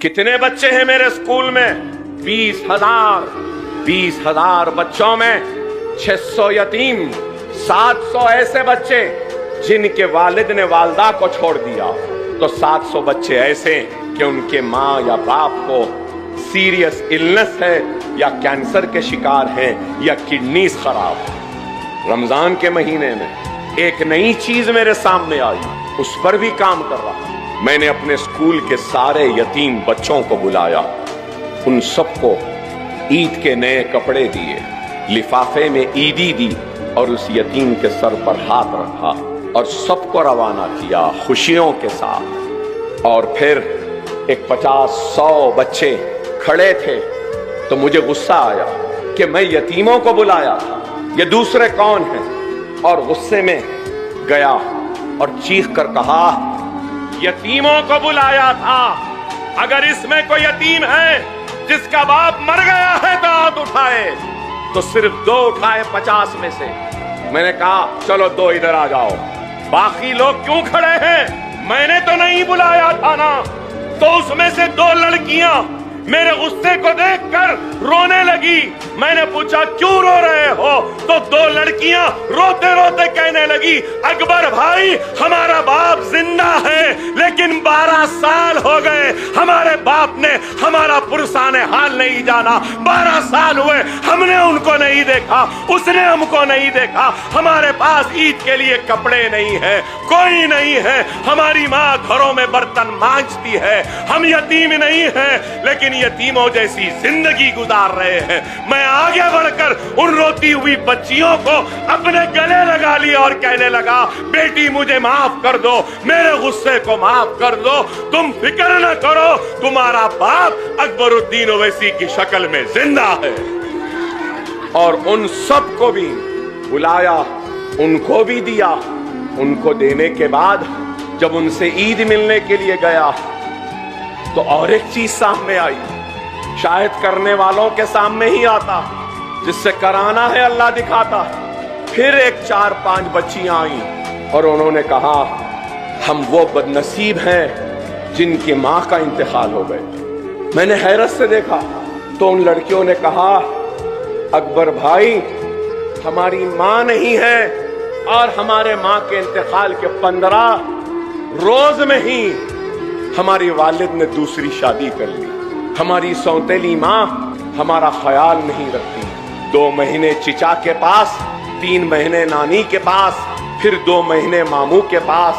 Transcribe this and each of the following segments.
कितने बच्चे हैं मेरे स्कूल में? 20,000 बच्चों में 600 यतीम, 700 ऐसे बच्चे जिनके वालिद ने वालदा को छोड़ दिया, तो 700 बच्चे ऐसे कि उनके माँ या बाप को सीरियस इलनेस है, या कैंसर के शिकार हैं, या किडनीज खराब है। रमजान के महीने में एक नई चीज मेरे सामने आई, उस पर भी काम कर रहा। मैंने अपने स्कूल के सारे यतीम बच्चों को बुलाया, उन सबको ईद के नए कपड़े दिए, लिफाफे में ईदी दी और उस यतीम के सर पर हाथ रखा और सबको रवाना किया खुशियों के साथ। और फिर एक 50-100 बच्चे खड़े थे, तो मुझे गुस्सा आया कि मैं यतीमों को बुलाया था, ये दूसरे कौन हैं? और गुस्से में गया और चीख कर कहा, यतीमों को बुलाया था, अगर इसमें कोई यतीम है जिसका बाप मर गया है तो हाथ उठाए। तो सिर्फ 2 उठाए 50 में से। मैंने कहा चलो 2 इधर आ जाओ, बाकी लोग क्यों खड़े हैं? मैंने तो नहीं बुलाया था ना। तो उसमें से 2 लड़कियां मेरे गुस्से को देखकर रोने लगी। मैंने पूछा क्यों रो रहे हो? तो 2 लड़कियां रोते रोते कहने लगी, अकबर भाई हमारा बाप जिंदा है, लेकिन 12 साल हो गए हमारे बाप ने हमारा पुरसाने हाल नहीं जाना। 12 साल हुए हमने उनको नहीं देखा, उसने हमको नहीं देखा। हमारे पास ईद के लिए कपड़े नहीं है, कोई नहीं है। हमारी माँ घरों में बर्तन मांजती है। हम यतीम नहीं हैं, लेकिन यतीमों जैसी जिंदगी गुजार रहे हैं। मैं आगे बढ़कर उन रोती हुई बच्चियों को अपने गले लगा लिया और कहने लगा, बेटी मुझे माफ कर दो, मेरे गुस्से को माफ कर दो, तुम फिक्र न करो, तुम्हारा बाप अकबरुद्दीन ओवैसी की शक्ल में जिंदा है। और उन सब को भी बुलाया, उनको भी दिया। उनको देने के बाद जब उनसे ईद मिलने के लिए गया तो और एक चीज सामने आई, शायद करने वालों के सामने ही आता, जिससे कराना है अल्लाह दिखाता। फिर एक 4-5 बच्चियां आई और उन्होंने कहा, हम वो बदनसीब हैं जिनकी माँ का इंतकाल हो गए। मैंने हैरत से देखा तो उन लड़कियों ने कहा, अकबर भाई हमारी माँ नहीं है, और हमारे माँ के इंतकाल के 15 रोज में ही हमारी वालिद ने दूसरी शादी कर ली। हमारी सौतेली माँ हमारा ख्याल नहीं रखती। 2 महीने चिचा के पास, 3 महीने नानी के पास, फिर 2 महीने मामू के पास,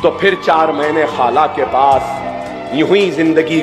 तो फिर 4 महीने खाला के पास। यूं ही जिंदगी